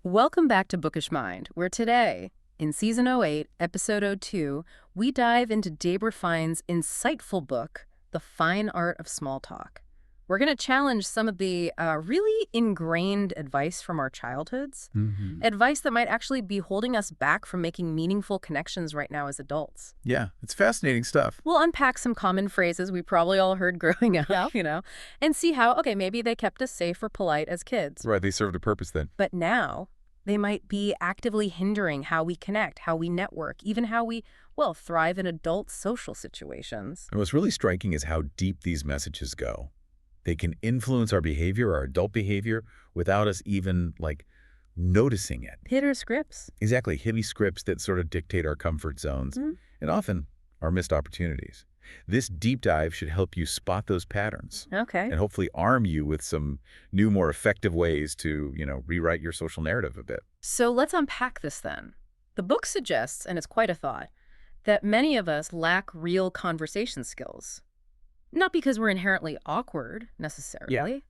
Welcome back to Bookish Mind, where today, in Season 08, Episode 02, we dive into Debra Fine's insightful book, The Fine Art of Small Talk. We're going to challenge some of the really ingrained advice from our childhoods, advice that might actually be holding us back from making meaningful connections right now as adults. Yeah, it's fascinating stuff. We'll unpack some common phrases we probably all heard growing up, and see how, okay, maybe they kept us safe or polite as kids. Right, they served a purpose then. But now, they might be actively hindering how we connect, how we network, even how we, thrive in adult social situations. And what's really striking is how deep these messages go. They can influence our behavior, our adult behavior, without us even, noticing it. Hitter scripts. Exactly, heavy scripts that sort of dictate our comfort zones, and often our missed opportunities. This deep dive should help you spot those patterns. Okay. And hopefully arm you with some new, more effective ways to, rewrite your social narrative a bit. So let's unpack this then. The book suggests, and it's quite a thought, that many of us lack real conversation skills. Not because we're inherently awkward, necessarily,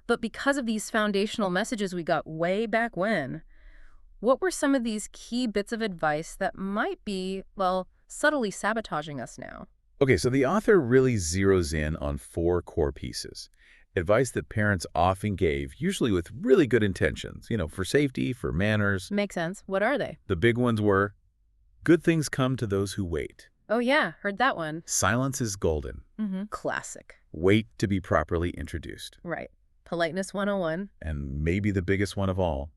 but because of these foundational messages we got way back when. What were some of these key bits of advice that might be, subtly sabotaging us now? Okay, so the author really zeroes in on 4 core pieces. Advice that parents often gave, usually with really good intentions, for safety, for manners. Makes sense. What are they? The big ones were, good things come to those who wait. Oh yeah, heard that one. Silence is golden. Classic. Wait to be properly introduced. Right. Politeness 101. And maybe the biggest one of all,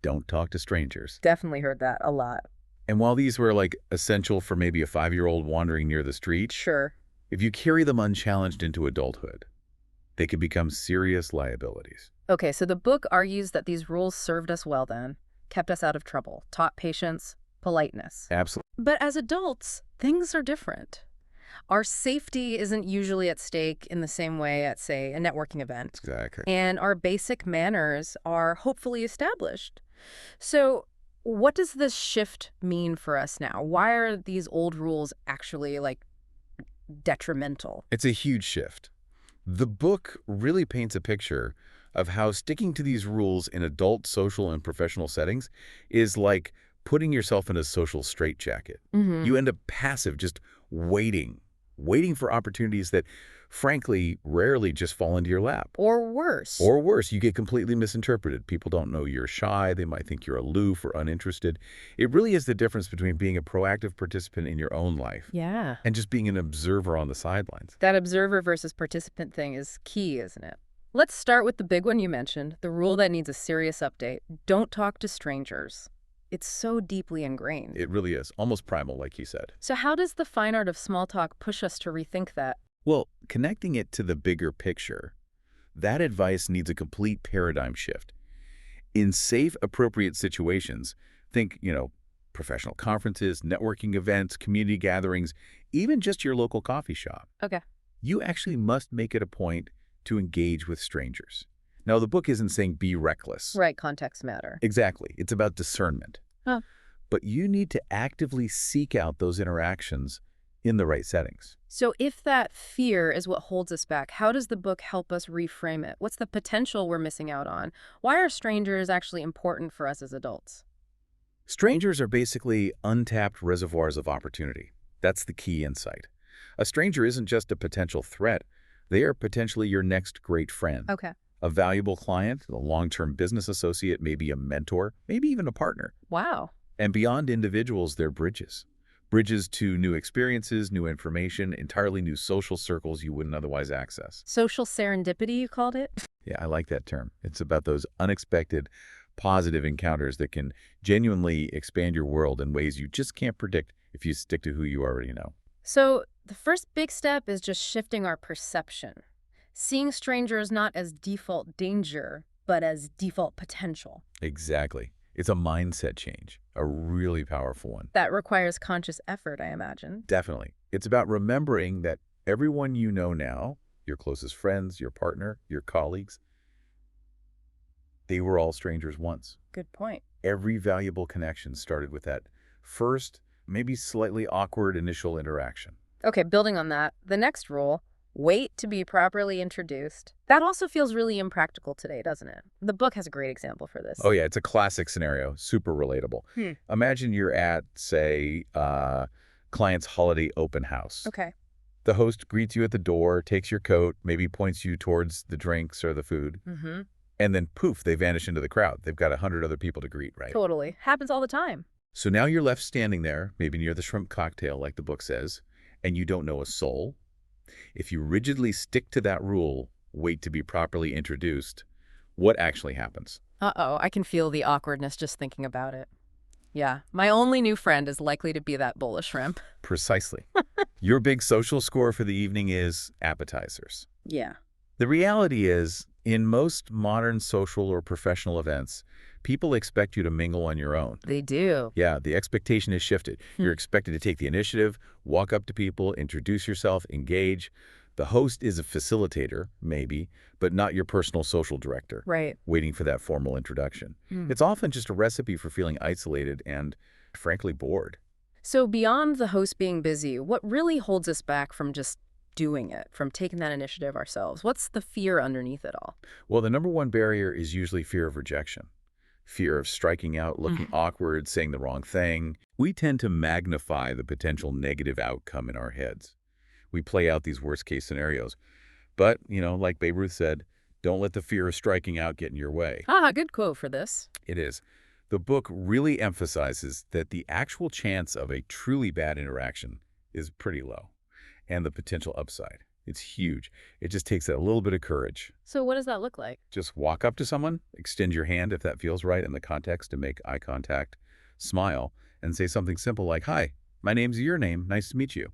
don't talk to strangers. Definitely heard that a lot. And while these were essential for maybe a 5-year-old wandering near the street, Sure. if you carry them unchallenged into adulthood, they could become serious liabilities. Okay, so the book argues that these rules served us well then, kept us out of trouble, taught patience, politeness. Absolutely. But as adults, things are different. Our safety isn't usually at stake in the same way at, say, a networking event. Exactly. And our basic manners are hopefully established. So what does this shift mean for us now? Why are these old rules actually, detrimental? It's a huge shift. The book really paints a picture of how sticking to these rules in adult, social, and professional settings is like putting yourself in a social straitjacket. You end up passive, just waiting for opportunities that, frankly, rarely just fall into your lap. Or worse. Or worse, you get completely misinterpreted. People don't know you're shy. They might think you're aloof or uninterested. It really is the difference between being a proactive participant in your own life and just being an observer on the sidelines. That observer versus participant thing is key, isn't it? Let's start with the big one you mentioned, the rule that needs a serious update. Don't talk to strangers. It's so deeply ingrained. It really is, almost primal, like you said. So how does the fine art of small talk push us to rethink that? Well, connecting it to the bigger picture, that advice needs a complete paradigm shift. In safe, appropriate situations, think, professional conferences, networking events, community gatherings, even just your local coffee shop. Okay. You actually must make it a point to engage with strangers. Now, the book isn't saying be reckless. Right, context matter. Exactly. It's about discernment. Huh. But you need to actively seek out those interactions in the right settings. So if that fear is what holds us back, how does the book help us reframe it? What's the potential we're missing out on? Why are strangers actually important for us as adults? Strangers are basically untapped reservoirs of opportunity. That's the key insight. A stranger isn't just a potential threat. They are potentially your next great friend. Okay. A valuable client, a long-term business associate, maybe a mentor, maybe even a partner. Wow. And beyond individuals, they're bridges. Bridges to new experiences, new information, entirely new social circles you wouldn't otherwise access. Social serendipity, you called it? Yeah, I like that term. It's about those unexpected, positive encounters that can genuinely expand your world in ways you just can't predict if you stick to who you already know. So the first big step is just shifting our perception. Seeing strangers not as default danger, but as default potential. Exactly. It's a mindset change, a really powerful one. That requires conscious effort, I imagine. Definitely. It's about remembering that everyone you know now, your closest friends, your partner, your colleagues, they were all strangers once. Good point. Every valuable connection started with that first, maybe slightly awkward initial interaction. Okay, building on that, the next rule, Wait to be properly introduced. That also feels really impractical today, doesn't it? The book has a great example for this. Oh, yeah, it's a classic scenario, super relatable. Imagine you're at, say, client's holiday open house. Okay. The host greets you at the door, takes your coat, maybe points you towards the drinks or the food, and then poof, they vanish into the crowd. They've got 100 other people to greet, right? Totally. Happens all the time. So now you're left standing there, maybe near the shrimp cocktail like the book says, and you don't know a soul. If you rigidly stick to that rule, wait to be properly introduced, what actually happens? Uh-oh, I can feel the awkwardness just thinking about it. Yeah, my only new friend is likely to be that bowl of shrimp. Precisely. Your big social score for the evening is appetizers. Yeah. The reality is, in most modern social or professional events, people expect you to mingle on your own. They do. Yeah, the expectation is shifted. You're expected to take the initiative, walk up to people, introduce yourself, engage. The host is a facilitator, maybe, but not your personal social director, Right. waiting for that formal introduction. It's often just a recipe for feeling isolated and, frankly, bored. So beyond the host being busy, what really holds us back from just doing it, from taking that initiative ourselves? What's the fear underneath it all? Well, the number one barrier is usually fear of rejection. Fear of striking out, looking awkward, saying the wrong thing. We tend to magnify the potential negative outcome in our heads. We play out these worst-case scenarios. But, like Babe Ruth said, don't let the fear of striking out get in your way. Good quote for this. It is. The book really emphasizes that the actual chance of a truly bad interaction is pretty low, and the potential upside, it's huge. It just takes a little bit of courage. So what does that look like? Just walk up to someone, extend your hand if that feels right in the context to make eye contact, smile, and say something simple like, "Hi, my name's your name. Nice to meet you."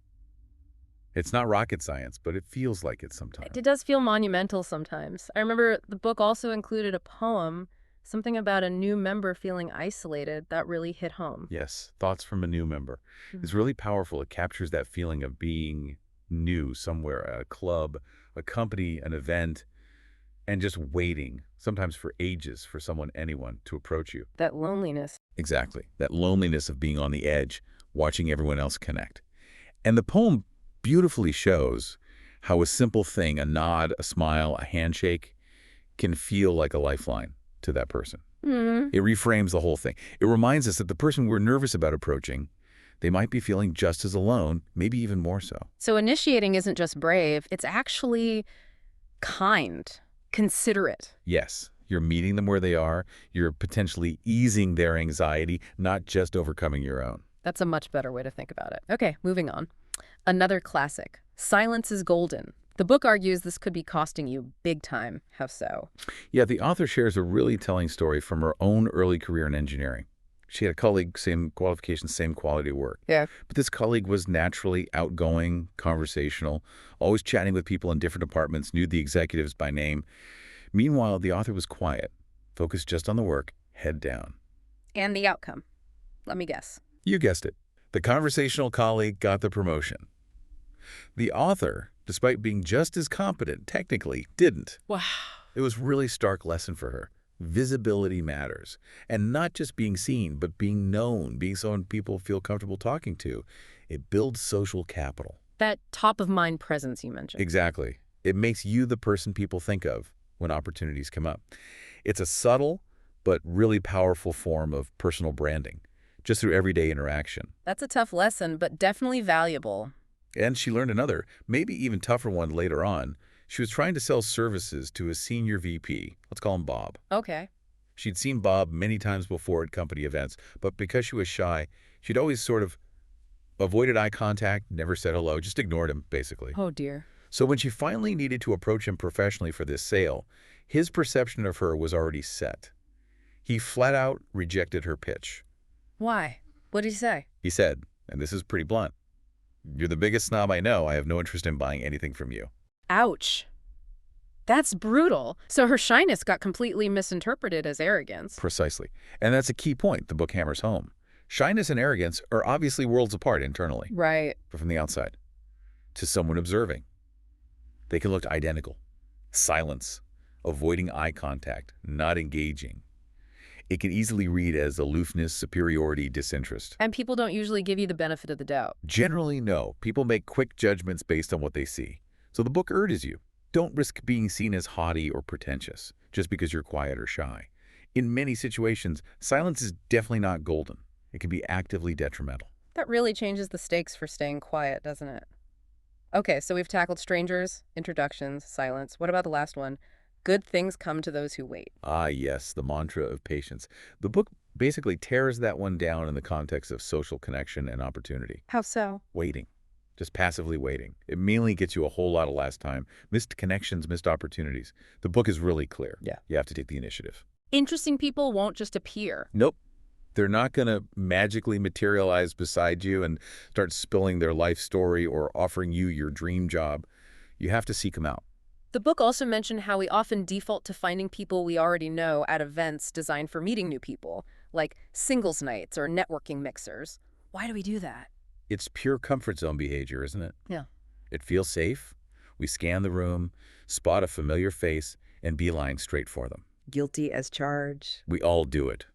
It's not rocket science, but it feels like it sometimes. It does feel monumental sometimes. I remember the book also included a poem, something about a new member feeling isolated, that really hit home. Yes, Thoughts from a New Member. It's really powerful. It captures that feeling of being new somewhere, a club, a company, an event, and just waiting, sometimes for ages, for anyone to approach you. That loneliness. Exactly. That loneliness of being on the edge, watching everyone else connect. And the poem beautifully shows how a simple thing, a nod, a smile, a handshake, can feel like a lifeline to that person. It reframes the whole thing. It reminds us that the person we're nervous about approaching, they might be feeling just as alone, maybe even more so. So initiating isn't just brave, it's actually kind, considerate. Yes, you're meeting them where they are. You're potentially easing their anxiety, not just overcoming your own. That's a much better way to think about it. Okay, moving on. Another classic, Silence is Golden. The book argues this could be costing you big time. How so? Yeah, the author shares a really telling story from her own early career in engineering. She had a colleague, same qualifications, same quality of work. Yeah. But this colleague was naturally outgoing, conversational, always chatting with people in different departments, knew the executives by name. Meanwhile, the author was quiet, focused just on the work, head down. And the outcome? Let me guess. You guessed it. The conversational colleague got the promotion. The author, despite being just as competent, technically didn't. Wow. It was really a stark lesson for her. Visibility matters. And not just being seen, but being known, being someone people feel comfortable talking to. It builds social capital. That top-of-mind presence you mentioned. Exactly. It makes you the person people think of when opportunities come up. It's a subtle but really powerful form of personal branding, just through everyday interaction. That's a tough lesson, but definitely valuable. And she learned another, maybe even tougher one later on. She was trying to sell services to a senior VP. Let's call him Bob. Okay. She'd seen Bob many times before at company events, but because she was shy, she'd always sort of avoided eye contact, never said hello, just ignored him, basically. Oh, dear. So when she finally needed to approach him professionally for this sale, his perception of her was already set. He flat out rejected her pitch. Why? What did he say? He said, and this is pretty blunt, "You're the biggest snob I know. I have no interest in buying anything from you." Ouch. That's brutal. So her shyness got completely misinterpreted as arrogance. Precisely. And that's a key point the book hammers home. Shyness and arrogance are obviously worlds apart internally, Right. but from the outside, to someone observing, they can look identical. Silence, avoiding eye contact, not engaging. It can easily read as aloofness, superiority, disinterest. And people don't usually give you the benefit of the doubt. Generally, no. People make quick judgments based on what they see. So the book urges you. Don't risk being seen as haughty or pretentious just because you're quiet or shy. In many situations, silence is definitely not golden. It can be actively detrimental. That really changes the stakes for staying quiet, doesn't it? Okay, so we've tackled strangers, introductions, silence. What about the last one? Good things come to those who wait. Ah, yes, the mantra of patience. The book basically tears that one down in the context of social connection and opportunity. How so? Waiting. Just passively waiting. It mainly gets you a whole lot of last time. Missed connections, missed opportunities. The book is really clear. Yeah. You have to take the initiative. Interesting people won't just appear. Nope. They're not going to magically materialize beside you and start spilling their life story or offering you your dream job. You have to seek them out. The book also mentioned how we often default to finding people we already know at events designed for meeting new people, like singles nights or networking mixers. Why do we do that? It's pure comfort zone behavior, isn't it? Yeah. It feels safe. We scan the room, spot a familiar face, and beeline straight for them. Guilty as charged. We all do it.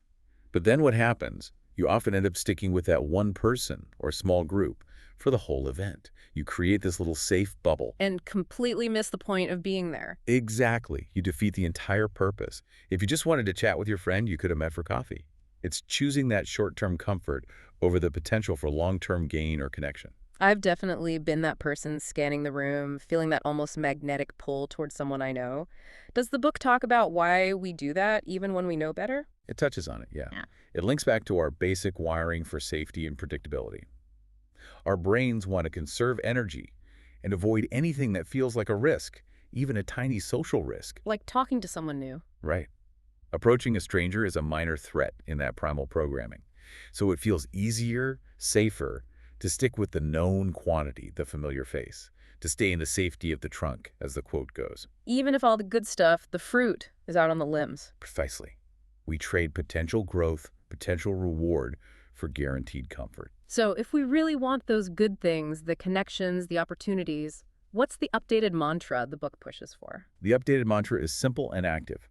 But then what happens? You often end up sticking with that one person or small group for the whole event. You create this little safe bubble. And completely miss the point of being there. Exactly. You defeat the entire purpose. If you just wanted to chat with your friend, you could have met for coffee. It's choosing that short-term comfort over the potential for long-term gain or connection. I've definitely been that person scanning the room, feeling that almost magnetic pull towards someone I know. Does the book talk about why we do that, even when we know better? It touches on it, yeah. Yeah. It links back to our basic wiring for safety and predictability. Our brains want to conserve energy and avoid anything that feels like a risk, even a tiny social risk. Like talking to someone new. Right. Approaching a stranger is a minor threat in that primal programming. So it feels easier, safer, to stick with the known quantity, the familiar face, to stay in the safety of the trunk, as the quote goes. Even if all the good stuff, the fruit, is out on the limbs. Precisely. We trade potential growth, potential reward for guaranteed comfort. So if we really want those good things, the connections, the opportunities, what's the updated mantra the book pushes for? The updated mantra is simple and active.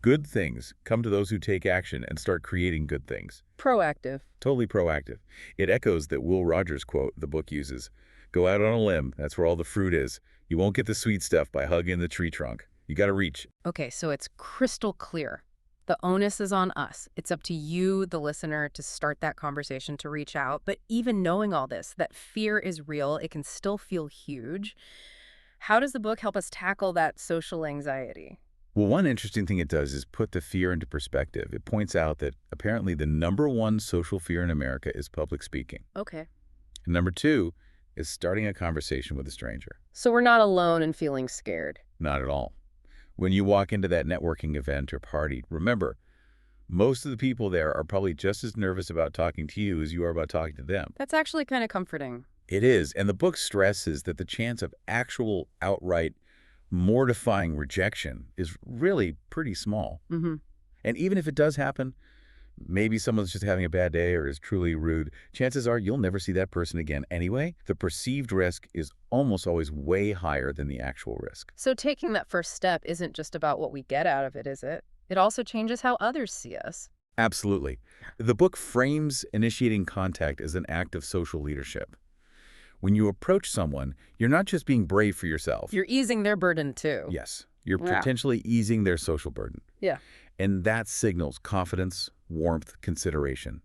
Good things come to those who take action and start creating good things. Proactive. Totally proactive. It echoes that Will Rogers quote the book uses. Go out on a limb. That's where all the fruit is. You won't get the sweet stuff by hugging the tree trunk. You got to reach. Okay, so it's crystal clear. The onus is on us. It's up to you, the listener, to start that conversation, to reach out. But even knowing all this, that fear is real, it can still feel huge. How does the book help us tackle that social anxiety? Well, one interesting thing it does is put the fear into perspective. It points out that apparently the #1 social fear in America is public speaking. Okay. And #2 is starting a conversation with a stranger. So we're not alone in feeling scared. Not at all. When you walk into that networking event or party, remember, most of the people there are probably just as nervous about talking to you as you are about talking to them. That's actually kind of comforting. It is, and the book stresses that the chance of actual outright mortifying rejection is really pretty small. Mm-hmm. And even if it does happen, maybe someone's just having a bad day or is truly rude, chances are you'll never see that person again anyway. The perceived risk is almost always way higher than the actual risk. So taking that first step isn't just about what we get out of it, is it? It also changes how others see us. Absolutely. The book frames initiating contact as an act of social leadership. When you approach someone, you're not just being brave for yourself. You're easing their burden, too. Yes. You're Yeah. potentially easing their social burden. Yeah. And that signals confidence, warmth, consideration.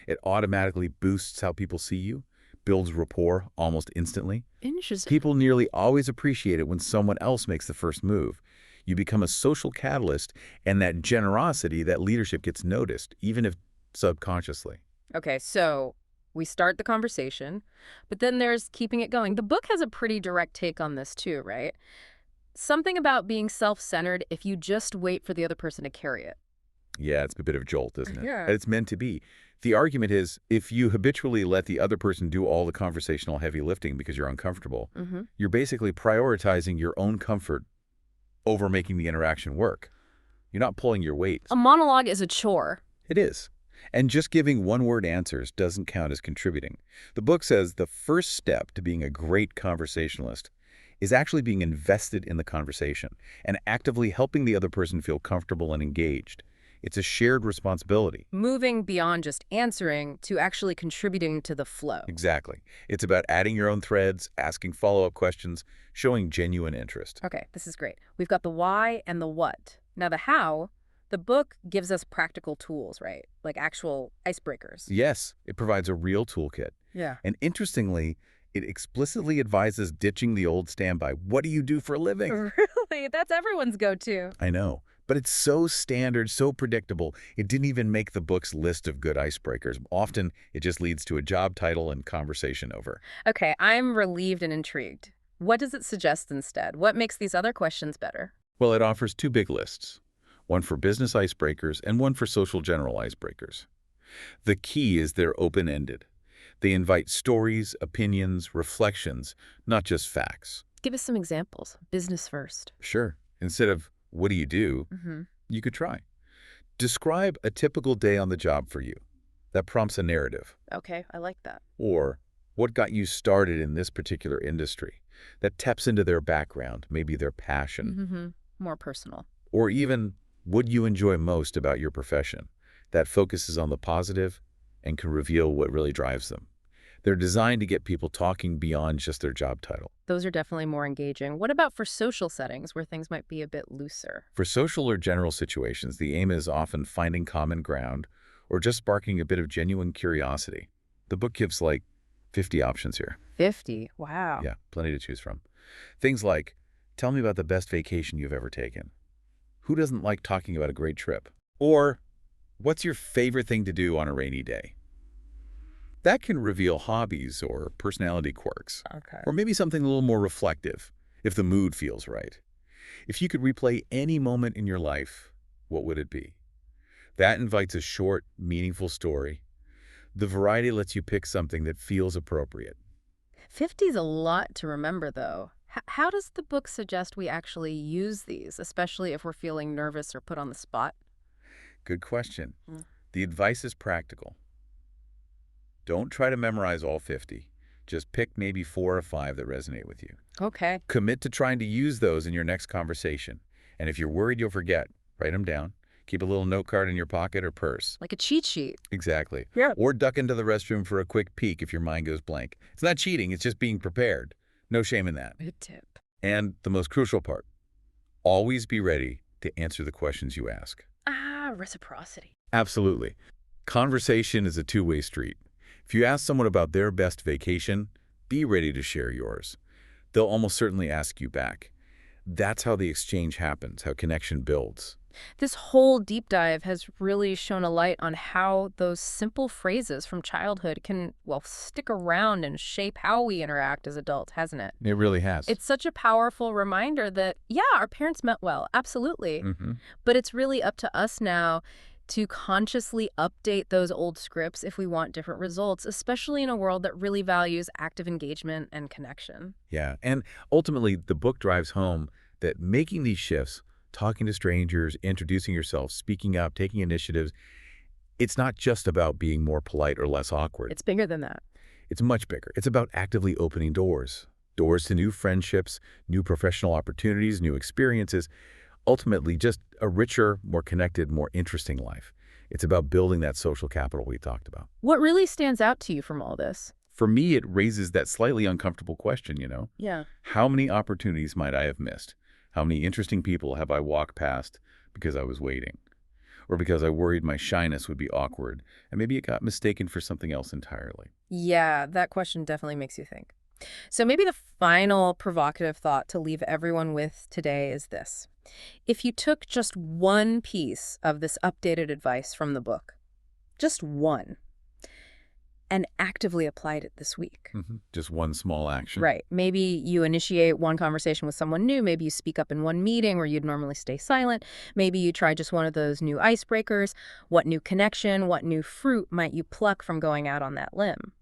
It automatically boosts how people see you, builds rapport almost instantly. Interesting. People nearly always appreciate it when someone else makes the first move. You become a social catalyst, and that generosity, that leadership gets noticed, even if subconsciously. Okay, so we start the conversation, but then there's keeping it going. The book has a pretty direct take on this too, right? Something about being self-centered if you just wait for the other person to carry it. Yeah, it's a bit of a jolt, isn't it? Yeah. And it's meant to be. The argument is, if you habitually let the other person do all the conversational heavy lifting because you're uncomfortable, you're basically prioritizing your own comfort over making the interaction work. You're not pulling your weight. A monologue is a chore. It is. And just giving one-word answers doesn't count as contributing. The book says the first step to being a great conversationalist is actually being invested in the conversation and actively helping the other person feel comfortable and engaged. It's a shared responsibility. Moving beyond just answering to actually contributing to the flow. Exactly. It's about adding your own threads, asking follow-up questions, showing genuine interest. Okay, this is great. We've got the why and the what. Now the how, the book gives us practical tools, right? Like actual icebreakers. Yes, it provides a real toolkit. Yeah. And interestingly, it explicitly advises ditching the old standby. What do you do for a living? Really? That's everyone's go-to. I know, but it's so standard, so predictable, it didn't even make the book's list of good icebreakers. Often, it just leads to a job title and conversation over. Okay, I'm relieved and intrigued. What does it suggest instead? What makes these other questions better? Well, it offers two big lists, one for business icebreakers and one for social general icebreakers. The key is they're open-ended. They invite stories, opinions, reflections, not just facts. Give us some examples. Business first. Sure, instead of, what do you do, you could try. Describe a typical day on the job for you. That prompts a narrative. Okay, I like that. Or, what got you started in this particular industry? That taps into their background, maybe their passion. More personal. Or even, what you enjoy most about your profession? That focuses on the positive and can reveal what really drives them. They're designed to get people talking beyond just their job title. Those are definitely more engaging. What about for social settings where things might be a bit looser? For social or general situations, the aim is often finding common ground or just sparking a bit of genuine curiosity. The book gives like 50 options here. 50? Wow. Yeah, plenty to choose from. Things like, tell me about the best vacation you've ever taken. Who doesn't like talking about a great trip? Or, what's your favorite thing to do on a rainy day? That can reveal hobbies or personality quirks. Okay. Or maybe something a little more reflective, if the mood feels right. If you could replay any moment in your life, what would it be? That invites a short, meaningful story. The variety lets you pick something that feels appropriate. 50 is a lot to remember, though. How does the book suggest we actually use these, especially if we're feeling nervous or put on the spot? Good question. The advice is practical. Don't try to memorize all 50. Just pick maybe 4 or 5 that resonate with you. Okay. Commit to trying to use those in your next conversation. And if you're worried you'll forget, write them down. Keep a little note card in your pocket or purse. Like a cheat sheet. Exactly. Yeah. Or duck into the restroom for a quick peek if your mind goes blank. It's not cheating, it's just being prepared. No shame in that. Good tip. And the most crucial part, always be ready to answer the questions you ask. Reciprocity. Absolutely. Conversation is a two-way street. If you ask someone about their best vacation, be ready to share yours. They'll almost certainly ask you back. That's how the exchange happens, how connection builds. This whole deep dive has really shone a light on how those simple phrases from childhood can, well, stick around and shape how we interact as adults, hasn't it? It really has. It's such a powerful reminder that, yeah, our parents meant well, absolutely. But it's really up to us now to consciously update those old scripts if we want different results, especially in a world that really values active engagement and connection. Yeah, and ultimately, the book drives home that making these shifts, talking to strangers, introducing yourself, speaking up, taking initiatives, it's not just about being more polite or less awkward. It's bigger than that. It's much bigger. It's about actively opening doors. Doors to new friendships, new professional opportunities, new experiences. Ultimately, just a richer, more connected, more interesting life. It's about building that social capital we talked about. What really stands out to you from all this? For me, it raises that slightly uncomfortable question, you know? Yeah. How many opportunities might I have missed? How many interesting people have I walked past because I was waiting? Or because I worried my shyness would be awkward, and maybe it got mistaken for something else entirely? Yeah, that question definitely makes you think. So maybe the final provocative thought to leave everyone with today is this. If you took just one piece of this updated advice from the book, just one, and actively applied it this week. Just one small action. Right. Maybe you initiate one conversation with someone new. Maybe you speak up in one meeting where you'd normally stay silent. Maybe you try just one of those new icebreakers. What new connection, what new fruit might you pluck from going out on that limb?